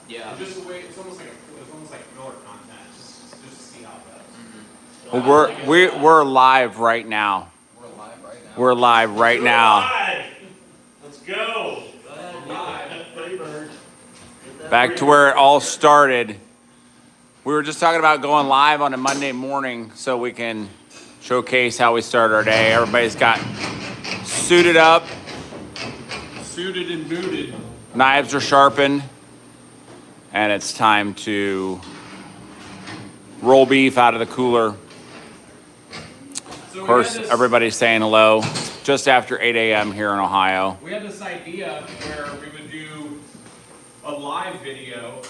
Yeah. It's just a way. It's almost like filler content, just to see how it goes. Well, we're live right now. We're live right now. We're live right now. Let's go. Back to where it all started. We were just talking about going live on a Monday morning so we can showcase how we start our day. Everybody's got suited up, Suited and booted. knives are sharpened, and it's time to roll beef out of the cooler. So Of course, everybody's saying hello. Just after 8 a.m. here in Ohio. We had this idea where we would do a live video,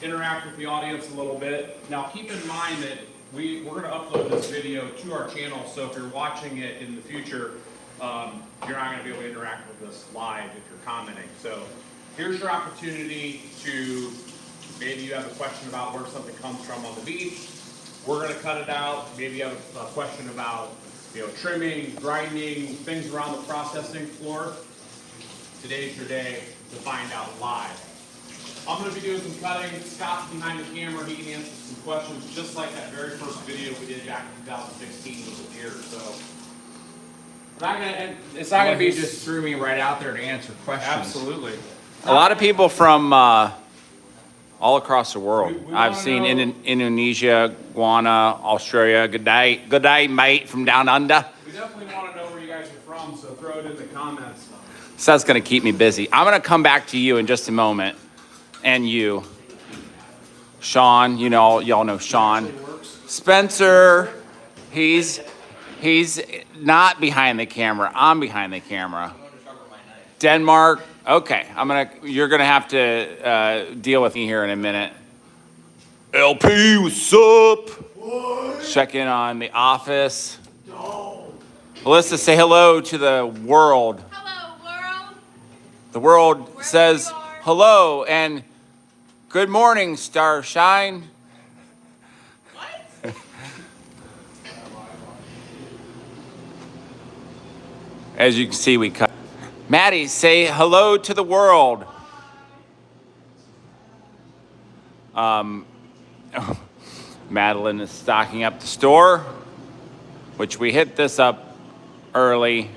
interact with the audience a little bit. Now, keep in mind that we're going to upload this video to our channel, so if you're watching it in the future, you're not going to be able to interact with us live if you're commenting. So here's your opportunity to, maybe you have a question about where something comes from on the beef. We're going to cut it out. Maybe you have a question about trimming, grinding, things around the processing floor. Today's your day to find out live. I'm going to be doing some cutting. Scott's behind the camera. He can answer some questions just like that very first video we did back in 2016 with the deer. So It's not going to be just threw me right out there to answer questions. absolutely. A lot of people from all across the world. We I've wanna seen know- Indonesia, Guyana, Australia. Good day, mate, from down under. We definitely want to know where you guys are from, so throw it in the comments. So that's going to keep me busy. I'm going to come back to you in just a moment. And you. Sean, y'all know Sean. Spencer, he's not behind the camera. I'm behind the camera. Denmark. Okay, you're gonna have to deal with me here in a minute. LP, what's up? Check in on the office. Alyssa, say hello to the world. Hello, world. The world Wherever says you are. hello and good morning, Starshine. What? As you can see, we cut. Maddie, say hello to the world. Madeline is stocking up the store, which we hit this up early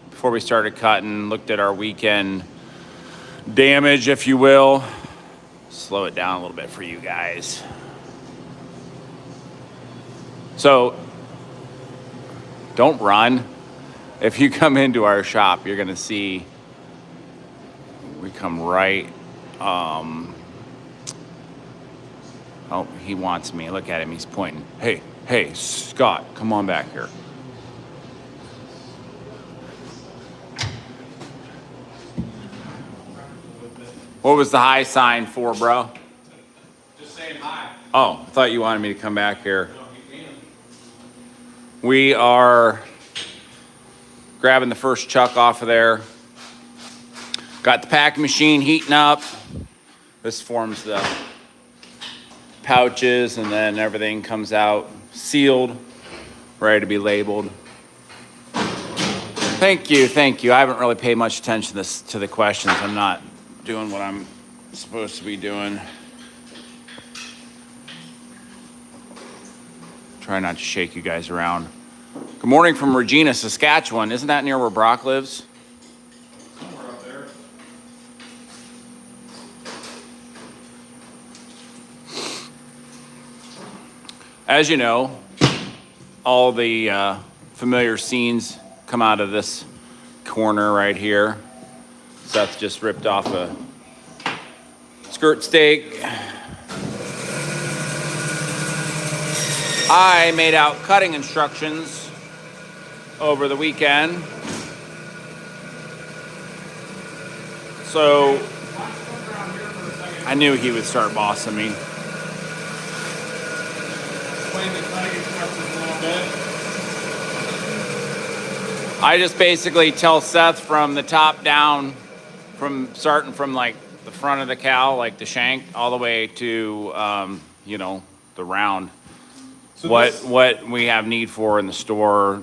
before we started cutting, looked at our weekend damage, if you will. Slow it down a little bit for you guys. So, don't run. If you come into our shop, you're gonna see we come right. Oh, he wants me. Look at him. He's pointing. Hey, Scott, come on back here. What was the high sign for, bro? Just saying hi. Oh, I thought you wanted me to come back here. You can. We are grabbing the first chuck off of there. Got the packing machine heating up. This forms the pouches, and then everything comes out sealed, ready to be labeled. Thank you. I haven't really paid much attention to the questions. I'm not doing what I'm supposed to be doing. Try not to shake you guys around. Good morning from Regina, Saskatchewan. Isn't that near where Brock lives? Somewhere up there. As you know, all the familiar scenes come out of this corner right here. Seth just ripped off a skirt steak. I made out cutting instructions over the weekend. So I knew he would start bossing me. Explain the cutting instructions a little bit. I just basically tell Seth from the top down, starting from like the front of the cow, like the shank, all the way to the round. So What we have need for in the store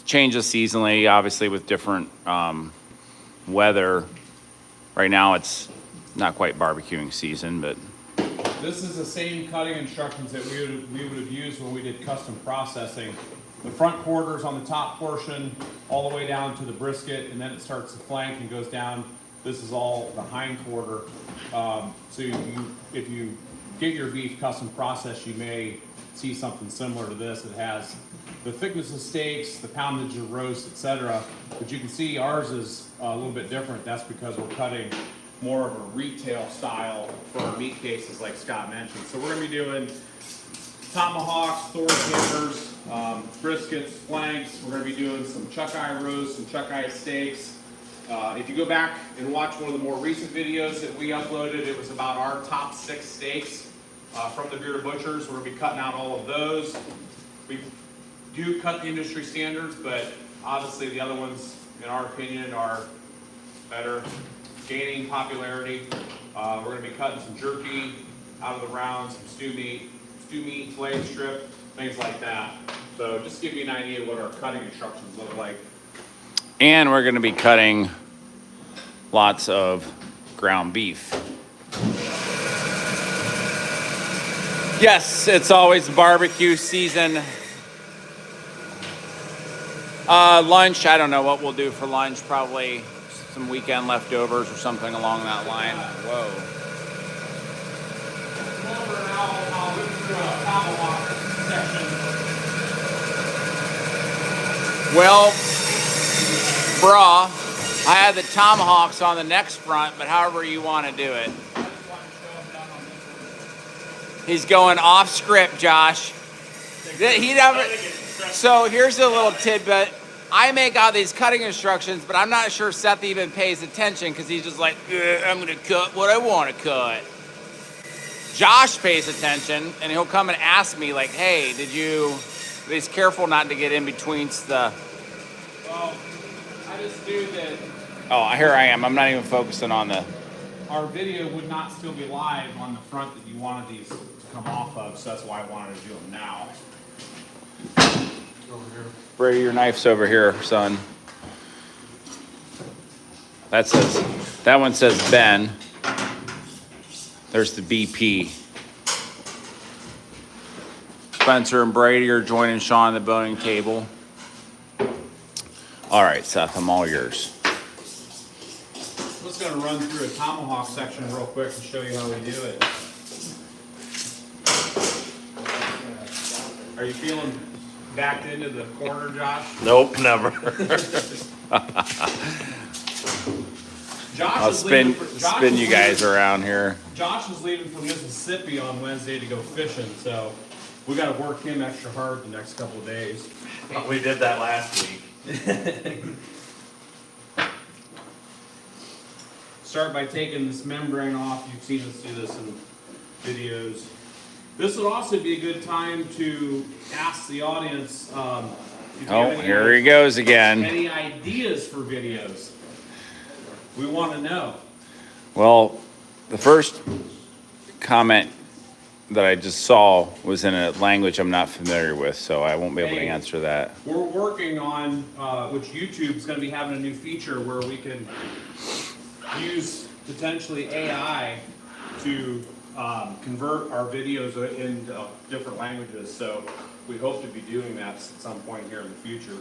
changes seasonally, obviously with different weather. Right now it's not quite barbecuing season, but This is the same cutting instructions that we would have used when we did custom processing. The front quarters on the top portion, all the way down to the brisket, and then it starts to flank and goes down. This is all the hind quarter. So if you get your beef custom processed, you may see something similar to this. It has the thickness of steaks, the poundage of roast, etc. But you can see ours is a little bit different. That's because we're cutting more of a retail style for our meat cases, like Scott mentioned. So we're gonna be doing tomahawks, Thor hammers, briskets, flanks. We're gonna be doing some chuck eye roasts, some chuck eye steaks. If you go back and watch one of the more recent videos that we uploaded, it was about our top 6 steaks from the Bearded Butchers. We're gonna be cutting out all of those. We do cut the industry standards, but obviously the other ones, in our opinion, are better, gaining popularity. We're gonna be cutting some jerky out of the round, some stew meat, fillet strip, things like that. So just to give you an idea of what our cutting instructions look like. And we're going to be cutting lots of ground beef. Yes, it's always barbecue season. Lunch, I don't know what we'll do for lunch. Probably some weekend leftovers or something along that line. Whoa. Over now, I'll look through a tomahawk section. Well, brah, I had the tomahawks on the next front, but however you want to do it. He's going off script, Josh. He never. So here's a little tidbit. I make out these cutting instructions, but I'm not sure Seth even pays attention because he's just like, I'm going to cut what I want to cut. Josh pays attention, and he'll come and ask me, like, hey, he's careful not to get in between the... Well, I just knew that Oh, here I am. I'm not even focusing on the... our video would not still be live on the front that you wanted these to come off of, so that's why I wanted to do them now. Brady, your knife's over here, son. That one says Ben. There's the BP. Spencer and Brady are joining Sean at the boning table. All right, Seth, I'm all yours. I'm just going to run through a tomahawk section real quick and show you how we do it. Are you feeling backed into the corner, Josh? Nope, never. Josh I'll is leaving for- Josh spin is you leaving- guys around here. Josh is leaving for Mississippi on Wednesday to go fishing, so we got to work him extra hard the next couple of days. We did that last week. Start by taking this membrane off. You've seen us do this in videos. This would also be a good time to ask the audience if you have any Here he goes again. any ideas for videos. We want to know. Well, the first comment that I just saw was in a language I'm not familiar with, so I won't be able to Hey. answer that. We're working on, which YouTube's going to be having a new feature where we can use potentially AI to convert our videos into different languages. So we hope to be doing that at some point here in the future.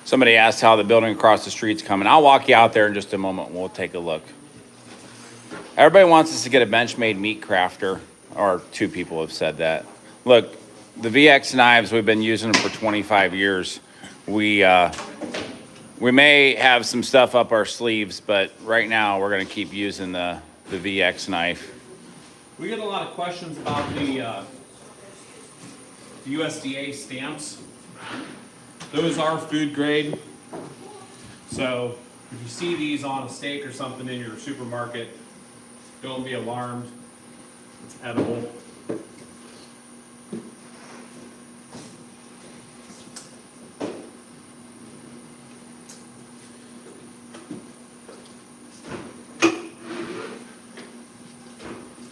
Somebody asked how the building across the street's coming. I'll walk you out there in just a moment and we'll take a look. Everybody wants us to get a Benchmade meat crafter, or 2 people have said that. Look, the VX knives, we've been using them for 25 years. We may have some stuff up our sleeves, but right now we're going to keep using the VX knife. We get a lot of questions about the USDA stamps. Those are food grade. So if you see these on a steak or something in your supermarket, don't be alarmed. It's edible.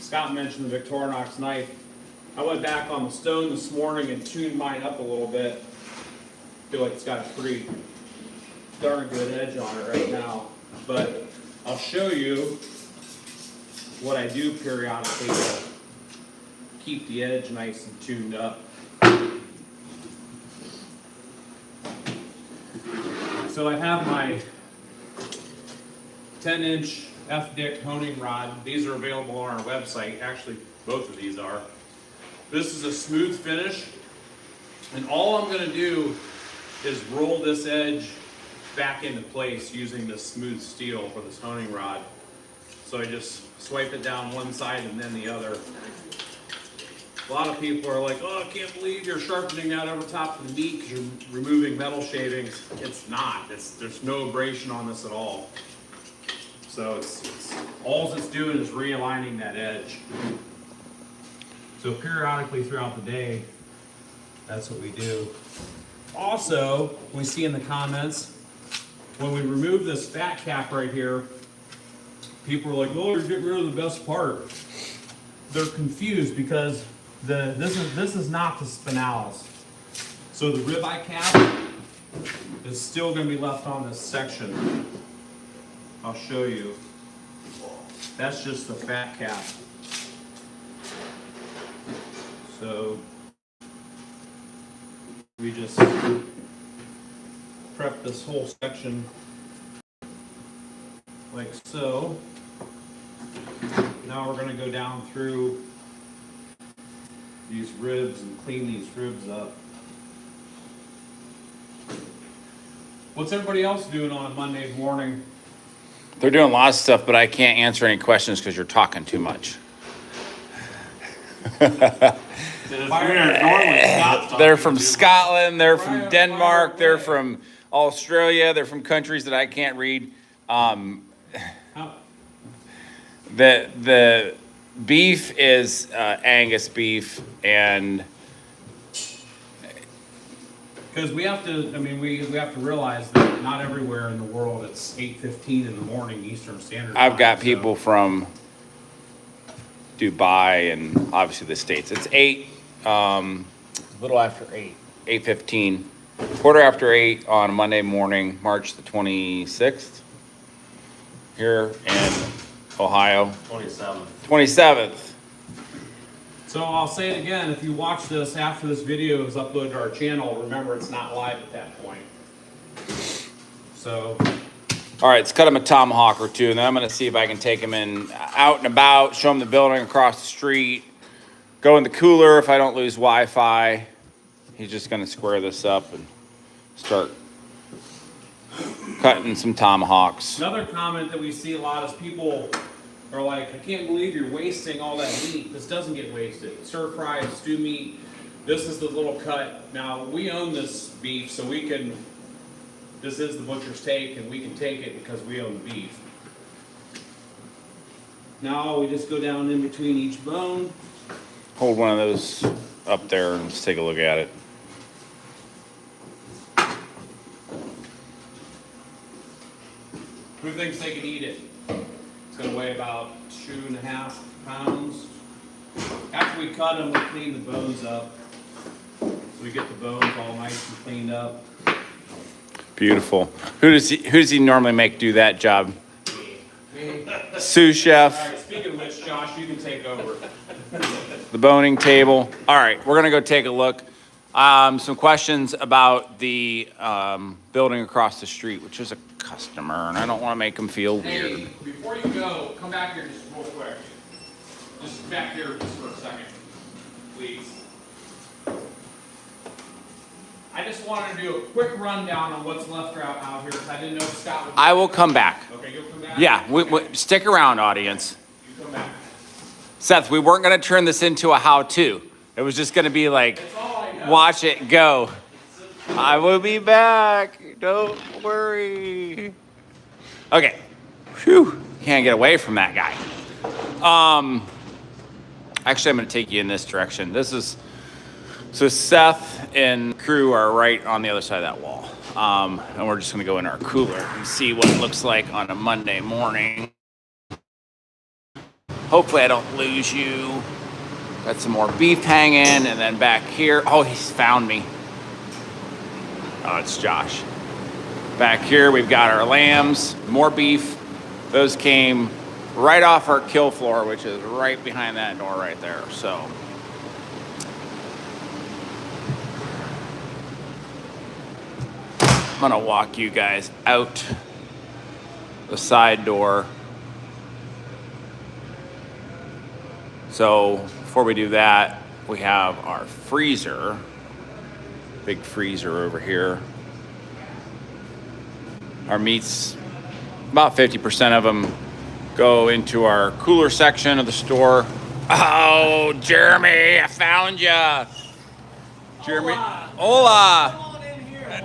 Scott mentioned the Victorinox knife. I went back on the stone this morning and tuned mine up a little bit. Feel like it's got a pretty darn good edge on it right now. But I'll show you what I do periodically to keep the edge nice and tuned up. So I have my 10-inch F-Dick honing rod. These are available on our website. Actually, both of these are. This is a smooth finish. And all I'm gonna do is roll this edge back into place using this smooth steel for this honing rod. So I just swipe it down one side and then the other. A lot of people are like, oh, I can't believe you're sharpening that over top of the meat because you're removing metal shavings. It's not. There's no abrasion on this at all. So all it's doing is realigning that edge. So periodically throughout the day, that's what we do. Also, we see in the comments, when we remove this fat cap right here, people are like, oh, you're getting rid of the best part. They're confused because this is not the spinalis. So the ribeye cap is still going to be left on this section. I'll show you. That's just the fat cap. So we just prep this whole section like so. Now we're going to go down through these ribs and clean these ribs up. What's everybody else doing on a Monday morning? They're doing a lot of stuff, but I can't answer any questions because you're talking too much. They're from Scotland, they're from Denmark, they're from Australia, they're from countries that I can't read. The beef is Angus beef, and because we have to, I mean, we have to realize that not everywhere in the world it's 8:15 in the morning Eastern Standard Time. I've got people from Dubai and obviously the States. It's a little after 8:15, quarter after 8 on Monday morning, March the 26th, here in Ohio. 27th. So I'll say it again, if you watch this after this video is uploaded to our channel, remember it's not live at that point. So. All right, let's cut him a tomahawk or two, and then I'm going to see if I can take him in out and about, show him the building across the street, go in the cooler if I don't lose Wi-Fi. He's just going to square this up and start cutting some tomahawks. Another comment that we see a lot is people are like, I can't believe you're wasting all that meat. This doesn't get wasted. Stir fry, stew meat, this is the little cut. Now, we own this beef, so we can, this is the butcher's take, and we can take it because we own the beef. Now, we just go down in between each bone. Hold one of those up there and let's take a look at it. Who thinks they can eat it? It's going to weigh about 2.5 pounds. After we cut them, we clean the bones up. So we get the bones all nice and cleaned up. Beautiful. Who does he normally make do that job? Sous chef. All right, speaking of which, Josh, you can take over. The boning table. All right, we're gonna go take a look. Some questions about the building across the street, which is a customer, and I don't want to make them feel weird. Hey, before you go, come back here just real quick. Just back here just for a second, please. I just wanted to do a quick rundown on what's left out here, because I didn't know if Scott would. I will come back. Okay, you'll come back? Yeah, stick around, audience. You come back. Seth, we weren't gonna turn this into a how-to. It was just gonna be like, That's all I know. watch it go. I will be back. Don't worry. Okay. Whew. Can't get away from that guy. Actually, I'm going to take you in this direction. So Seth and crew are right on the other side of that wall. And we're just going to go in our cooler and see what it looks like on a Monday morning. Hopefully I don't lose you. Got some more beef hanging, and then back here, oh, he's found me. Oh, it's Josh. Back here, we've got our lambs, more beef. Those came right off our kill floor, which is right behind that door right there. So I'm gonna walk you guys out the side door. So before we do that, we have our freezer, big freezer over here. Our meats, about 50% of them go into our cooler section of the store. Oh, Jeremy, I found ya. Jeremy, hola.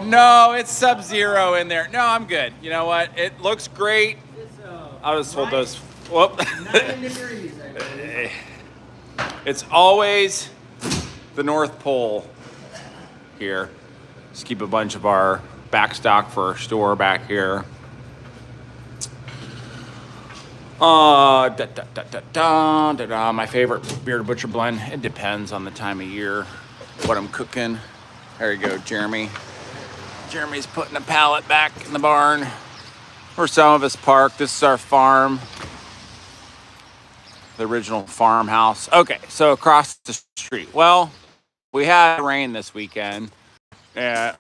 No, it's Sub-Zero in there. No, I'm good. You know what? It looks great. I'll just hold those. Whoop. 9 degrees, I believe. It's always the North Pole here. Just keep a bunch of our back stock for our store back here. My favorite Bearded Butcher blend. It depends on the time of year, what I'm cooking. There you go, Jeremy. Jeremy's putting a pallet back in the barn where some of us park. This is our farm, the original farmhouse. Okay, so across the street. Well, we had rain this weekend. Wind.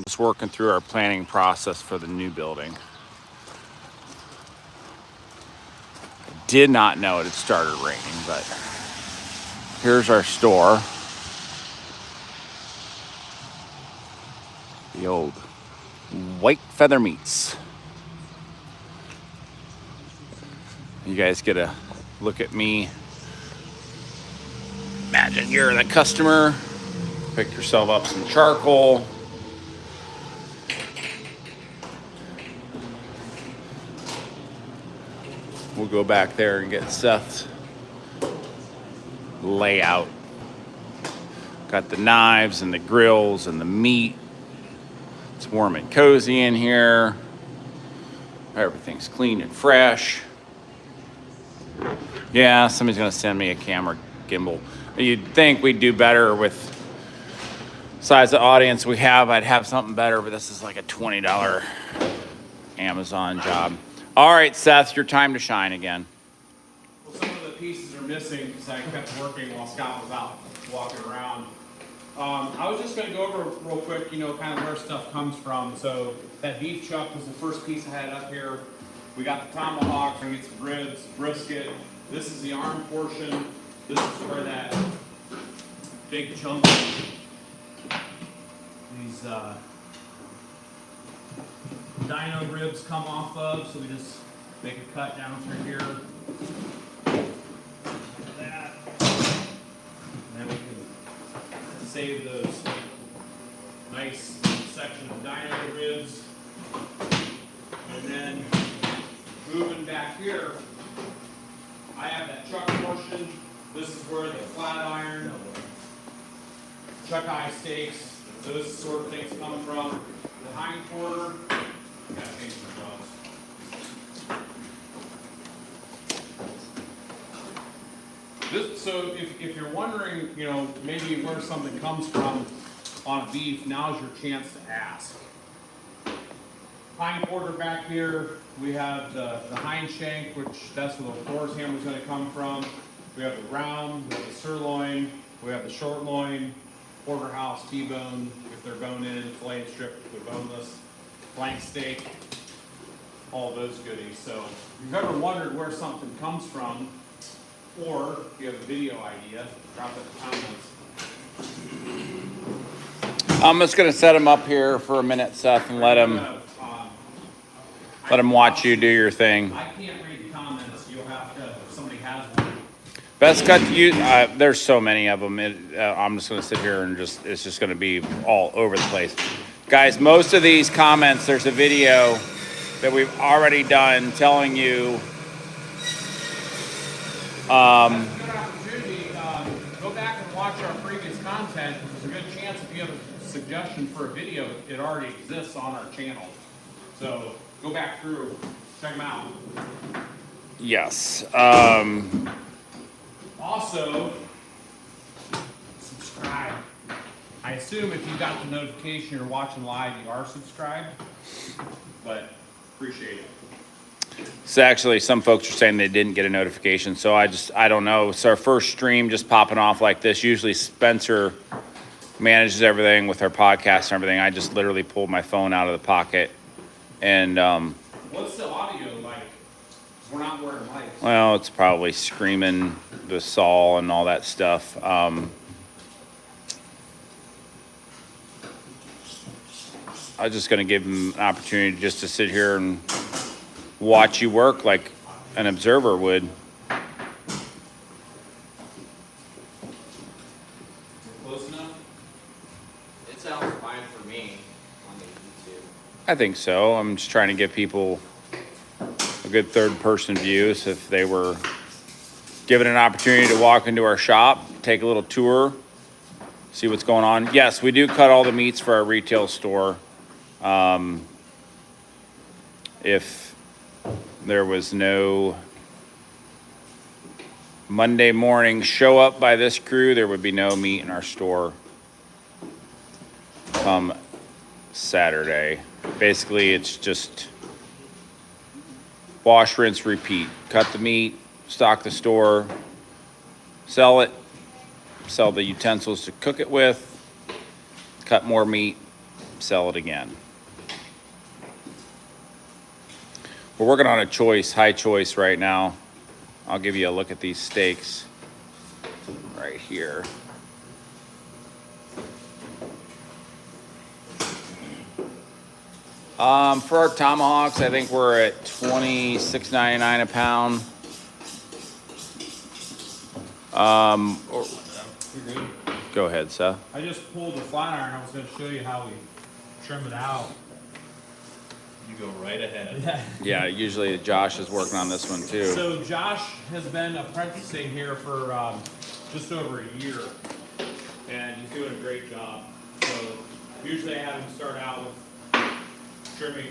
Just working through our planning process for the new building. Did not know it had started raining, but here's our store. The old White Feather Meats. You guys get a look at me. Imagine you're the customer. Pick yourself up some charcoal. We'll go back there and get Seth's layout. Got the knives and the grills and the meat. It's warm and cozy in here. Everything's clean and fresh. Yeah, somebody's gonna send me a camera gimbal. You'd think we'd do better with the size of audience we have. I'd have something better, but this is like a $20 Amazon job. All right, Seth, your time to shine again. Well, some of the pieces are missing because I kept working while Scott was out walking around. I was just going to go over real quick, kind of where stuff comes from. So that beef chuck was the first piece I had up here. We got the tomahawk, we get some ribs, brisket. This is the arm portion. This is where that big chunk of these dino ribs come off of. So we just make a cut down through here. Like that. And then we can save those nice section of dino ribs. And then moving back here, I have that chuck portion. This is where the flat iron, chuck eye steaks, those sort of things come from. The hind quarter, gotta change my gloves. So if you're wondering, maybe where something comes from on a beef, now's your chance to ask. Hind quarter back here, we have the hind shank, which that's where the Thor's hammer is going to come from. We have the round, we have the sirloin, we have the short loin, porterhouse, T-bone, if they're bone in, fillet and strip if they're boneless, flank steak, all those goodies. So if you've ever wondered where something comes from, or if you have a video idea, drop it in the comments. I'm just gonna set him up here for a minute, Seth, and let him watch you do your thing. I can't read the comments. You'll have to, if somebody has one. Best cut to use. There's so many of them. I'm just gonna sit here and it's just gonna be all over the place. Guys, most of these comments, there's a video that we've already done telling you. That's a good opportunity. Go back and watch our previous content. There's a good chance if you have a suggestion for a video, it already exists on our channel. So go back through, check them out. Yes. Also, subscribe. I assume if you got the notification you're watching live, you are subscribed, but appreciate it. So actually, some folks are saying they didn't get a notification, so I don't know. It's our first stream just popping off like this. Usually Spencer manages everything with our podcast and everything. I just literally pulled my phone out of the pocket. And, What's the audio like? We're not wearing mics. well, it's probably screaming the saw and all that stuff. I was just gonna give him an opportunity just to sit here and watch you work like an observer would. Close enough? It sounds fine for me on the YouTube. I think so. I'm just trying to give people a good third-person view. So if they were given an opportunity to walk into our shop, take a little tour, see what's going on. Yes, we do cut all the meats for our retail store. If there was no Monday morning show up by this crew, there would be no meat in our store come Saturday. Basically, it's just wash, rinse, repeat. Cut the meat, stock the store, sell it, sell the utensils to cook it with, cut more meat, sell it again. We're working on a choice, high choice right now. I'll give you a look at these steaks right here. For our tomahawks, I think we're at $26.99 a pound. You're good. Go ahead, Seth. I just pulled the flat iron. I was going to show you how we trim it out. You go right ahead. Yeah. Yeah, usually Josh is working on this one too. So Josh has been apprenticing here for just over a year, and he's doing a great job. So usually I have him start out with trimming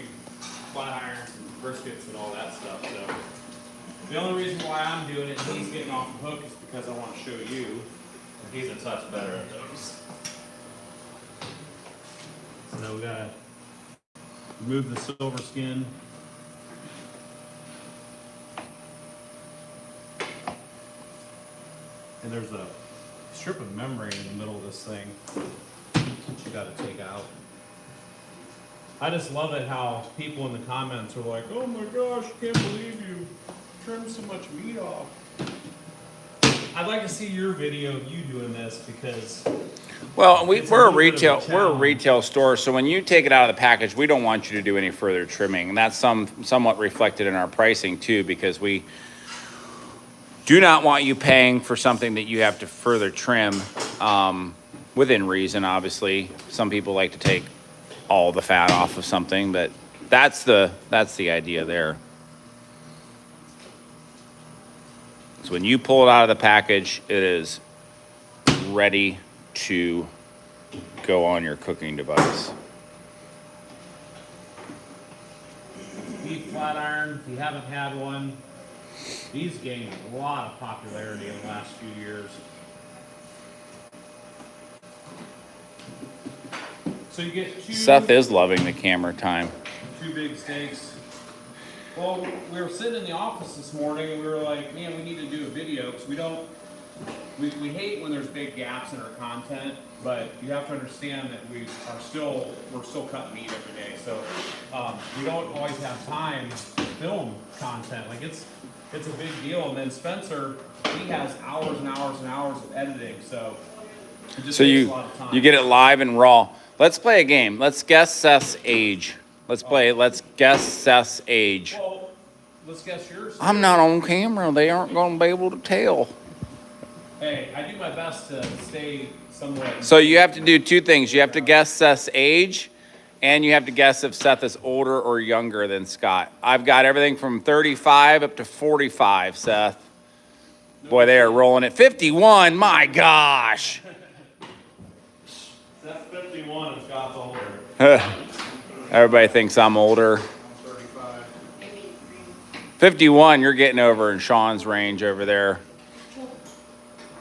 flat irons and briskets and all that stuff. So the only reason why I'm doing it and he's getting off the hook is because I want to show you. He's a touch better at those. So we gotta remove the silver skin. And there's a strip of membrane in the middle of this thing that you gotta take out. I just love it how people in the comments are like, oh my gosh, can't believe you trimmed so much meat off. I'd like to see your video of you doing this because Well, It's a we're a little bit of a retail challenge. store, so when you take it out of the package, we don't want you to do any further trimming, and that's somewhat reflected in our pricing too, because we do not want you paying for something that you have to further trim, within reason. Obviously, some people like to take all the fat off of something, but that's the idea there. So when you pull it out of the package, it is ready to go on your cooking device. beef flat iron, if you haven't had one, these gained a lot of popularity in the last few years. So you get Seth is loving the camera time. two big steaks. Well, we were sitting in the office this morning and we were like, man, we need to do a video because we hate when there's big gaps in our content, but you have to understand that we're still cutting meat every day. So we don't always have time to film content. Like it's a big deal. And then Spencer, he has hours and hours and hours of editing. So it just So takes a lot of time. you get it live and raw. Let's play a game. Let's guess Seth's age. Let's guess Seth's age. Well, let's guess yours. I'm not on camera. They aren't going to be able to tell. Hey, I do my best to stay somewhat. So you have to do two things. You have to guess Seth's age, and you have to guess if Seth is older or younger than Scott. I've got everything from 35 up to 45, Seth. Boy, they are rolling at 51. My gosh. That's 51 and Scott's older. Everybody thinks I'm older. 35. 51, you're getting over in Sean's range over there.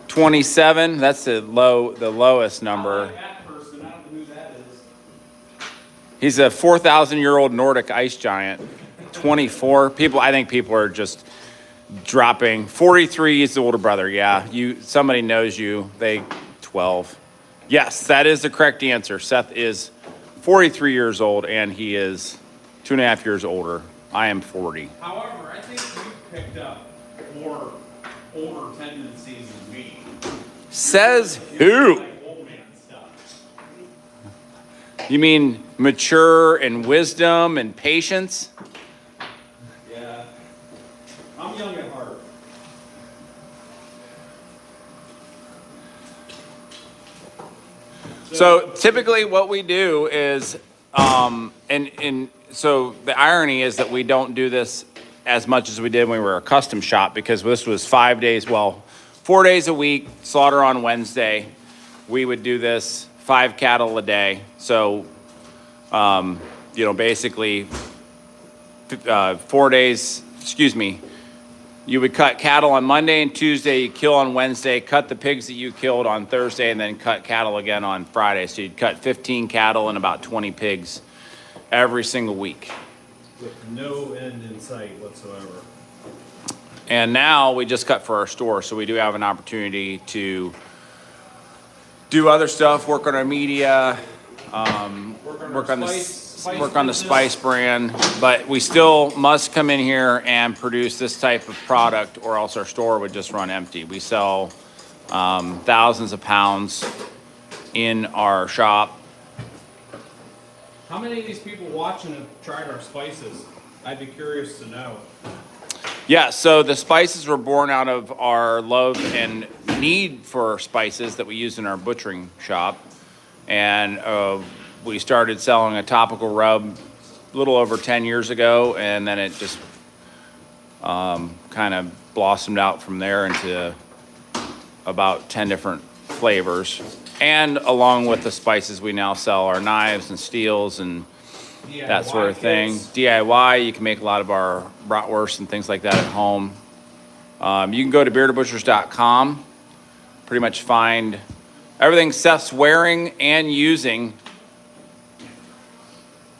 27, that's the lowest I number. like that person. I don't know who that is. He's a 4,000-year-old Nordic ice giant. 24. I think people are just dropping. 43 is the older brother. Yeah, somebody knows you. 12. Yes, that is the correct answer. Seth is 43 years old, and he is 2.5 years older. I am 40. However, I think you picked up more older tendencies than me. Says who? Like old man stuff. You mean mature and wisdom and patience? Yeah. I'm young at heart. So typically what we do is, so the irony is that we don't do this as much as we did when we were a custom shop, because this was 4 days a week, slaughter on Wednesday. We would do this 5 cattle a day. So, basically 4 days, you would cut cattle on Monday and Tuesday, you kill on Wednesday, cut the pigs that you killed on Thursday, and then cut cattle again on Friday. So you'd cut 15 cattle and about 20 pigs every single week. With no end in sight whatsoever. And now we just cut for our store, so we do have an opportunity to do other stuff, work on our media, work on the Spice brand, but we still must come in here and produce this type of product, or else our store would just run empty. We sell thousands of pounds in our shop. How many of these people watching have tried our spices? I'd be curious to know. Yeah, so the spices were born out of our love and need for spices that we use in our butchering shop. And we started selling a topical rub a little over 10 years ago, and then it just kind of blossomed out from there into about 10 different flavors. And along with the spices, we now sell our knives and steels and that sort of thing. kits. DIY, you can make a lot of our bratwurst and things like that at home. You can go to beardedbutchers.com, pretty much find everything Seth's wearing and using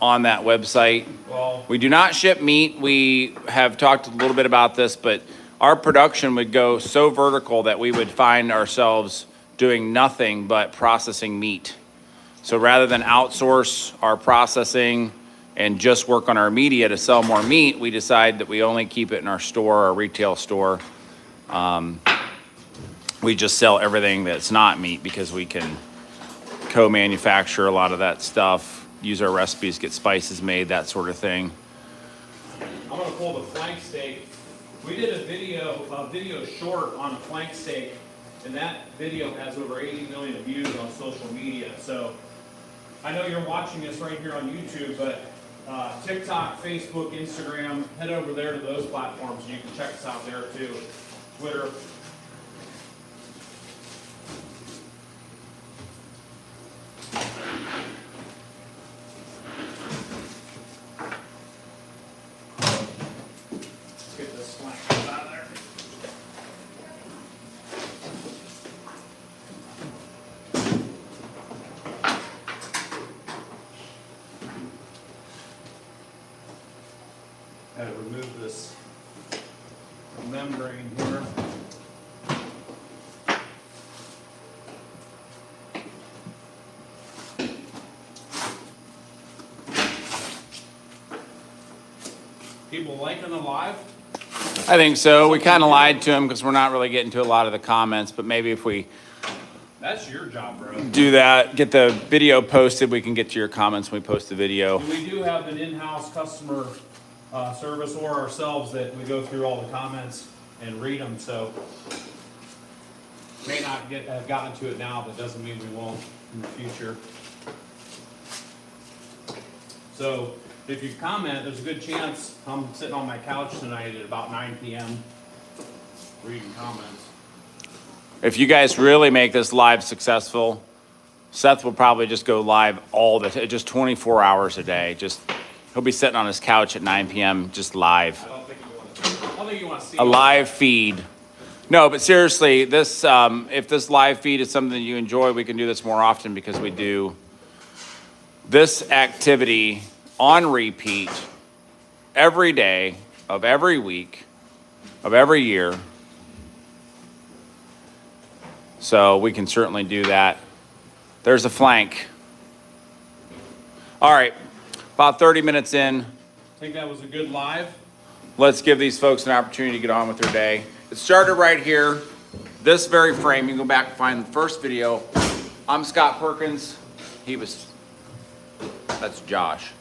on that website. Well, We do not ship meat. We have talked a little bit about this, but our production would go so vertical that we would find ourselves doing nothing but processing meat. So rather than outsource our processing and just work on our media to sell more meat, we decide that we only keep it in our store, our retail store. We just sell everything that's not meat because we can co-manufacture a lot of that stuff, use our recipes, get spices made, that sort of thing. I'm gonna pull the flank steak. We did a video short on a flank steak, and that video has over 80 million views on social media. So I know you're watching us right here on YouTube, but TikTok, Facebook, Instagram, head over there to those platforms and you can check us out there too. Twitter. Let's get this flank out of there. Gotta remove this membrane here. People liking the live? I think so. We kind of lied to him because we're not really getting to a lot of the comments, but maybe if we That's your job, bro. do that, get the video posted, we can get to your comments when we post the video. And we do have an in-house customer service or ourselves that we go through all the comments and read them, so may not have gotten to it now, but doesn't mean we won't in the future. So if you comment, there's a good chance I'm sitting on my couch tonight at about 9 p.m. reading comments. If you guys really make this live successful, Seth will probably just go live just 24 hours a day. He'll be sitting on his couch at 9 p.m. just live. I don't think you want to see A live feed. No, but seriously, this if this live feed is something that you enjoy, we can do this more often because we do this activity on repeat every day of every week of every year. So we can certainly do that. There's a flank. All right, about 30 minutes in. I think that was a good live. Let's give these folks an opportunity to get on with their day. It started right here, this very frame. You can go back and find the first video. I'm Scott Perkins. That's Josh.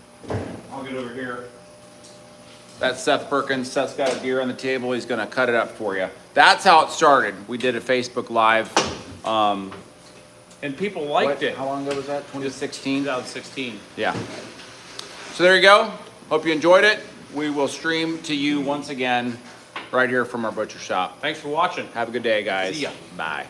I'll get over here. That's Seth Perkins. Seth's got a deer on the table. He's gonna cut it up for you. That's how it started. We did a Facebook Live. And people liked it. How long ago was that? 2016? 2016. Yeah. So there you go. Hope you enjoyed it. We will stream to you once again right here from our butcher shop. Thanks for watching. Have a good day, guys. See ya. Bye.